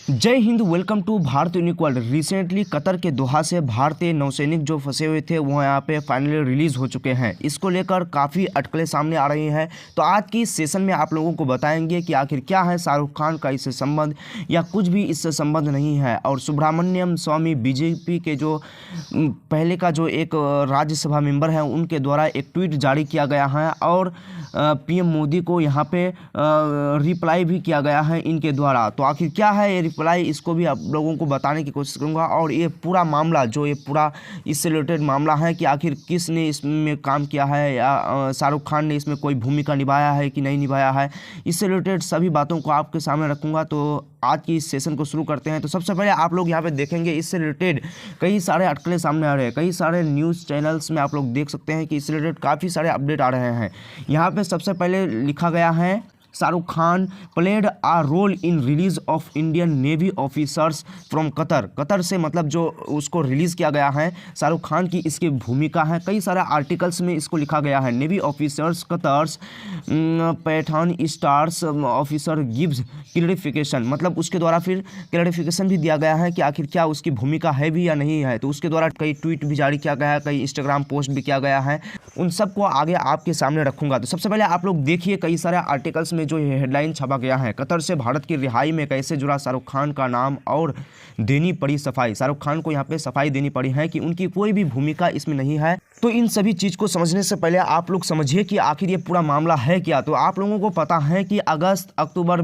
जय हिंद। Welcome to Bharat unique world. Recently Qatar के दोहा से भारतीय नौसैनिक जो फंसे हुए थे वो यहाँ पे फाइनली रिलीज़ हो चुके हैं। इसको लेकर काफ़ी अटकलें सामने आ रही हैं। तो आज की इस सेशन में आप लोगों को बताएंगे कि आखिर क्या है शाहरुख खान का इससे संबंध या कुछ भी इससे संबंध नहीं है। और सुब्रमण्यम स्वामी बीजेपी के जो पहले का जो एक राज्यसभा मेंबर हैं उनके द्वारा एक ट्वीट जारी किया गया है और पीएम मोदी को यहाँ पे रिप्लाई भी किया गया है इनके द्वारा। तो आखिर क्या है ये रिप्लाई, इसको भी आप लोगों को बताने की कोशिश करूँगा। और ये पूरा मामला जो ये पूरा इससे रिलेटेड मामला है कि आखिर किसने इसमें काम किया है या शाहरुख खान ने इसमें कोई भूमिका निभाया है कि नहीं निभाया है, इससे रिलेटेड सभी बातों को आपके सामने रखूँगा। तो आज की इस सेशन को शुरू करते हैं। तो सबसे पहले आप लोग यहाँ पे देखेंगे इससे रिलेटेड कई सारे अटकलें सामने आ रहे हैं। कई सारे न्यूज़ चैनल्स में आप लोग देख सकते हैं कि इससे रिलेटेड काफ़ी सारे अपडेट आ रहे हैं। यहाँ पे सबसे पहले लिखा गया है Shahrukh Khan played a role in release of Indian navy officers from Qatar. Qatar से मतलब जो उसको रिलीज़ किया गया है शाहरुख खान की इसकी भूमिका है। कई सारे आर्टिकल्स में इसको लिखा गया है। Navy officers Qatar's Paithan stars officer gives clarification, मतलब उसके द्वारा फिर क्लैरिफिकेशन भी दिया गया है कि आखिर क्या उसकी भूमिका है भी या नहीं है। तो उसके द्वारा कई ट्वीट भी जारी किया गया है, कई इंस्टाग्राम पोस्ट भी किया गया है। उन सबको आगे आपके सामने रखूँगा। तो सबसे पहले आप लोग देखिए कई सारे आर्टिकल्स में जो ये हेडलाइन छपा गया है, कतर से भारत की रिहाई में कैसे जुड़ा शाहरुख खान का नाम और देनी पड़ी सफाई। शाहरुख खान को यहाँ पे सफाई देनी पड़ी है कि उनकी कोई भी भूमिका इसमें नहीं है। तो इन सभी चीज़ को समझने से पहले आप लोग समझिए कि आखिर ये पूरा मामला है क्या। तो आप लोगों को पता है कि अक्टूबर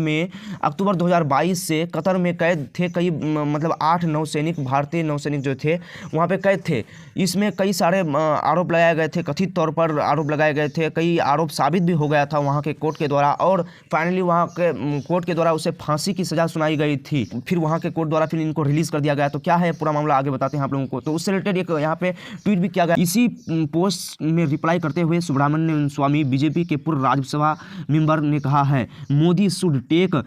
2022 से कतर में कैद थे कई मतलब 8 नौसैनिक, भारतीय नौसैनिक जो थे वहाँ पे कैद थे। इसमें कई सारे आरोप लगाए गए थे, कथित तौर पर आरोप लगाए गए थे। कई आरोप साबित भी हो गया था वहाँ के कोर्ट के द्वारा और फाइनली वहाँ के कोर्ट के द्वारा उसे फांसी की सज़ा सुनाई गई थी। फिर वहाँ के कोर्ट द्वारा फिर इनको रिलीज़ कर दिया गया। तो क्या है पूरा मामला आगे बताते हैं आप लोगों को। तो उससे रिलेटेड एक यहाँ पे ट्वीट भी किया गया। इसी पोस्ट में रिप्लाई करते हुए सुब्रमण्यम स्वामी बीजेपी के पूर्व राज्यसभा मेंबर ने कहा है, Modi should take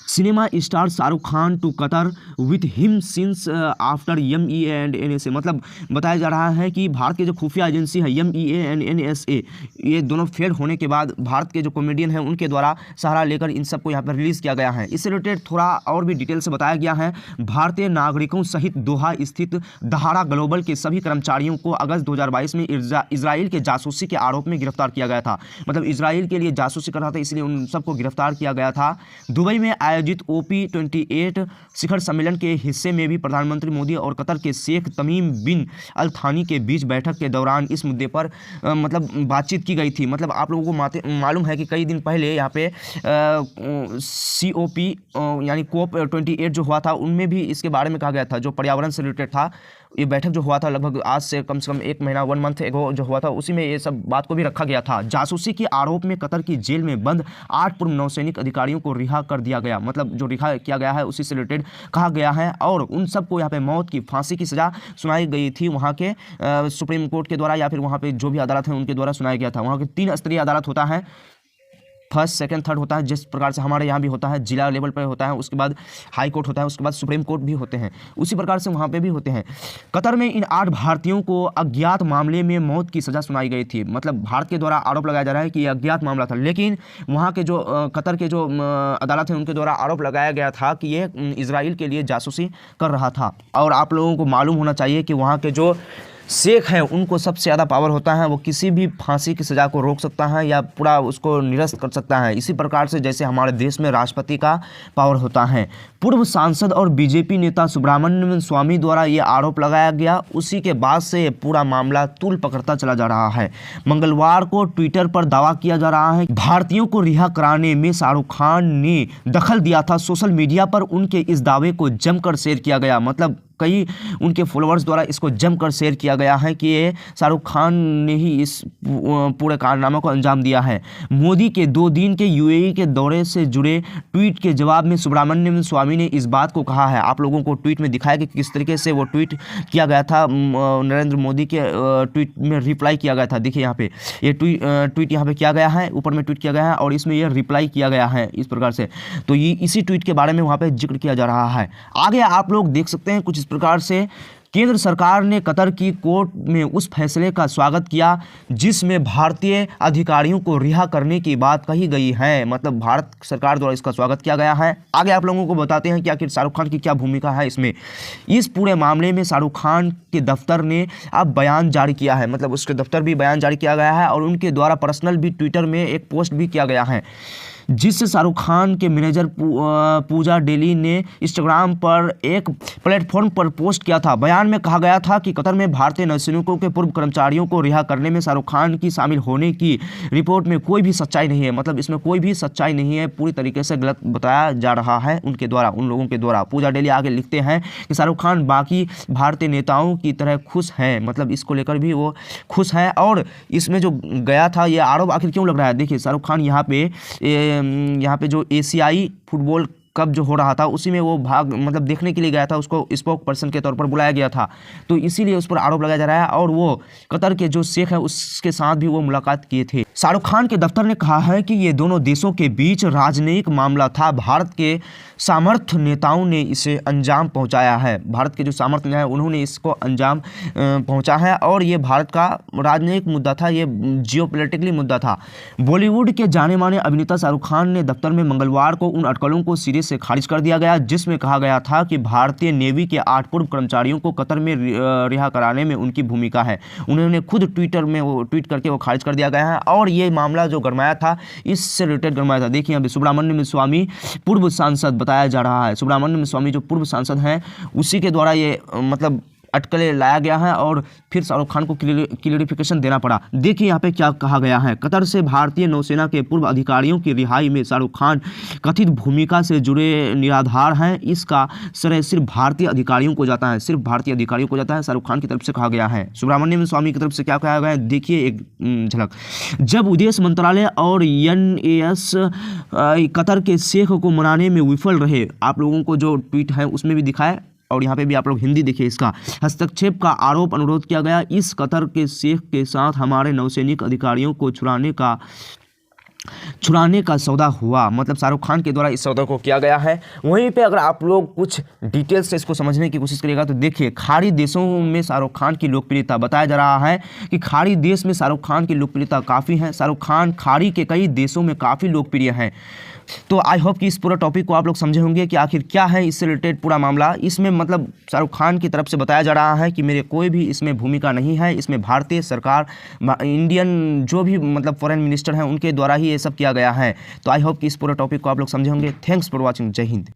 cinema star Shahrukh Khan to Qatar with him since after MEA and NSA। मतलब बताया जा रहा है कि भारत की जो खुफिया एजेंसी है MEA एंड NSA, ये दोनों फेल होने के बाद भारत के जो कॉमेडियन हैं उनके द्वारा सहारा लेकर इन सबको यहाँ पर रिलीज़ किया गया है। इससे रिलेटेड थोड़ा और भी डिटेल से बताया गया है। भारतीय नागरिकों सहित दोहा स्थित दहाड़ा ग्लोबल के सभी कर्मचारियों को अगस्त 2022 में इजराइल के जासूसी के आरोप में गिरफ्तार किया गया था। मतलब इजराइल के लिए जासूसी कर रहा था, इसलिए उन सबको गिरफ्तार किया गया था। दुबई में आयोजित OP28 शिखर सम्मेलन के हिस्से में भी प्रधानमंत्री मोदी और कतर के शेख तमीम बिन अल थानी के बीच बैठक के दौरान इस मुद्दे पर मतलब बातचीत की गई थी। मतलब आप लोगों को मालूम है कि कई दिन पहले यहाँ पे COP यानी COP28 जो हुआ था उनमें भी इसके बारे में कहा गया था, जो पर्यावरण से रिलेटेड था। ये बैठक जो हुआ था लगभग आज से कम 1 महीना 1 मंथ एगो जो हुआ था, उसी में ये सब बात को भी रखा गया था। जासूसी के आरोप में कतर की जेल में बंद 8 पूर्व नौसैनिक अधिकारियों को रिहा कर दिया गया। मतलब जो रिहा किया गया है उसी से रिलेटेड कहा गया है और उन सबको यहाँ पे मौत की फांसी की सज़ा सुनाई गई थी वहाँ के सुप्रीम कोर्ट के द्वारा या फिर वहाँ पे जो भी अदालत है उनके द्वारा सुनाया गया था। वहाँ के 3 स्तरीय अदालत होता है, फर्स्ट, सेकंड, थर्ड होता है, जिस प्रकार से हमारे यहाँ भी होता है, जिला लेवल पर होता है, उसके बाद हाई कोर्ट होता है, उसके बाद सुप्रीम कोर्ट भी होते हैं, उसी प्रकार से वहाँ पे भी होते हैं। कतर में इन 8 भारतीयों को अज्ञात मामले में मौत की सज़ा सुनाई गई थी। मतलब भारत के द्वारा आरोप लगाया जा रहा है कि यह अज्ञात मामला था, लेकिन वहाँ के जो कतर के जो अदालत है उनके द्वारा आरोप लगाया गया था कि ये इजराइल के लिए जासूसी कर रहा था। और आप लोगों को मालूम होना चाहिए कि वहाँ के जो शेख हैं उनको सबसे ज़्यादा पावर होता है, वो किसी भी फांसी की सज़ा को रोक सकता है या पूरा उसको निरस्त कर सकता है। इसी प्रकार से जैसे हमारे देश में राष्ट्रपति का पावर होता है। पूर्व सांसद और बीजेपी नेता सुब्रमण्यम स्वामी द्वारा ये आरोप लगाया गया, उसी के बाद से पूरा मामला तूल पकड़ता चला जा रहा है। मंगलवार को ट्विटर पर दावा किया जा रहा है भारतीयों को रिहा कराने में शाहरुख खान ने दखल दिया था। सोशल मीडिया पर उनके इस दावे को जमकर शेयर किया गया। मतलब कई उनके फॉलोअर्स द्वारा इसको जमकर शेयर किया गया है कि ये शाहरुख खान ने ही इस पूरे कारनामे को अंजाम दिया है। मोदी के 2 दिन के UAE के दौरे से जुड़े ट्वीट के जवाब में सुब्रमण्यम स्वामी ने इस बात को कहा है। आप लोगों को ट्वीट में दिखाया कि किस तरीके से वो ट्वीट किया गया था, नरेंद्र मोदी के ट्वीट में रिप्लाई किया गया था। देखिए यहाँ पे ये ट्वीट यहाँ पे किया गया है, ऊपर में ट्वीट किया गया है और इसमें ये रिप्लाई किया गया है इस प्रकार से। तो ये इसी ट्वीट के बारे में वहाँ पे जिक्र किया जा रहा है। आगे आप लोग देख सकते हैं कुछ इस प्रकार से केंद्र सरकार ने कतर की कोर्ट में उस फैसले का स्वागत किया जिसमें भारतीय अधिकारियों को रिहा करने की बात कही गई है। मतलब भारत सरकार द्वारा इसका स्वागत किया गया है। आगे आप लोगों को बताते हैं कि आखिर शाहरुख खान की क्या भूमिका है इसमें। इस पूरे मामले में शाहरुख खान के दफ्तर ने अब बयान जारी किया है, मतलब उसके दफ्तर भी बयान जारी किया गया है और उनके द्वारा पर्सनल भी ट्विटर में एक पोस्ट भी किया गया है, जिससे शाहरुख खान के मैनेजर पूजा डेली ने इंस्टाग्राम पर एक प्लेटफॉर्म पर पोस्ट किया था। बयान में कहा गया था कि कतर में भारतीय नौसैनिकों के पूर्व कर्मचारियों को रिहा करने में शाहरुख खान की शामिल होने की रिपोर्ट में कोई भी सच्चाई नहीं है। मतलब इसमें कोई भी सच्चाई नहीं है, पूरी तरीके से गलत बताया जा रहा है उनके द्वारा, उन लोगों के द्वारा। पूजा डेली आगे लिखते हैं कि शाहरुख खान बाकी भारतीय नेताओं की तरह खुश हैं, मतलब इसको लेकर भी वो खुश हैं। और इसमें जो गया था ये आरोप आखिर क्यों लग रहा है, देखिए शाहरुख खान यहाँ पे जो एशियाई फुटबॉल कप जो हो रहा था उसी में वो भाग मतलब देखने के लिए गया था, उसको स्पोक पर्सन के तौर पर बुलाया गया था, तो इसीलिए उस पर आरोप लगाया जा रहा है। और वो कतर के जो शेख है उसके साथ भी वो मुलाकात किए थे। शाहरुख खान के दफ्तर ने कहा है कि ये दोनों देशों के बीच राजनयिक मामला था, भारत के सामर्थ्य नेताओं ने इसे अंजाम पहुंचाया है। भारत के जो सामर्थ्य नेता हैं उन्होंने इसको अंजाम पहुंचा है और ये भारत का राजनयिक मुद्दा था, ये जियोपॉलिटिकली मुद्दा था। बॉलीवुड के जाने माने अभिनेता शाहरुख खान ने दफ्तर में मंगलवार को उन अटकलों को सिरे से खारिज कर दिया गया जिसमें कहा गया था कि भारतीय नेवी के 8 पूर्व कर्मचारियों को कतर में रिहा कराने में उनकी भूमिका है। उन्होंने खुद ट्विटर में वो ट्वीट करके वो खारिज कर दिया गया है और ये मामला जो गरमाया था इससे रिलेटेड गरमाया था। देखिए अभी सुब्रमण्यम स्वामी पूर्व सांसद बताया जा रहा है, सुब्रमण्यम स्वामी जो पूर्व सांसद हैं उसी के द्वारा ये मतलब अटकलें लाया गया है और फिर शाहरुख खान को क्लियरिफिकेशन देना पड़ा। देखिए यहाँ पे क्या कहा गया है, कतर से भारतीय नौसेना के पूर्व अधिकारियों की रिहाई में शाहरुख खान कथित भूमिका से जुड़े निराधार हैं। इसका श्रेय सिर्फ भारतीय अधिकारियों को जाता है, सिर्फ भारतीय अधिकारियों को जाता है, शाहरुख खान की तरफ से कहा गया है। सुब्रमण्यम स्वामी की तरफ से क्या कहा गया है, देखिए एक झलक। जब विदेश मंत्रालय और NAS कतर के शेख को मनाने में विफल रहे, आप लोगों को जो ट्वीट है उसमें भी दिखाए और यहाँ पे भी आप लोग हिंदी देखिए, इसका हस्तक्षेप का आरोप अनुरोध किया गया। इस कतर के शेख के साथ हमारे नौसैनिक अधिकारियों को छुड़ाने का सौदा हुआ, मतलब शाहरुख खान के द्वारा इस सौदा को किया गया है। वहीं पे अगर आप लोग कुछ डिटेल्स से इसको समझने की कोशिश करिएगा तो देखिए खाड़ी देशों में शाहरुख खान की लोकप्रियता बताया जा रहा है कि खाड़ी देश में शाहरुख खान की लोकप्रियता काफ़ी है। शाहरुख खान खाड़ी के कई देशों में काफ़ी लोकप्रिय हैं। तो आई होप कि इस पूरा टॉपिक को आप लोग समझे होंगे कि आखिर क्या है इससे रिलेटेड पूरा मामला। इसमें मतलब शाहरुख खान की तरफ से बताया जा रहा है कि मेरे कोई भी इसमें भूमिका नहीं है, इसमें भारतीय सरकार इंडियन जो भी मतलब फॉरेन मिनिस्टर हैं उनके द्वारा ही ये सब किया गया है। तो आई होप कि इस पूरा टॉपिक को आप लोग समझे होंगे। Thanks for watching. जय हिंद।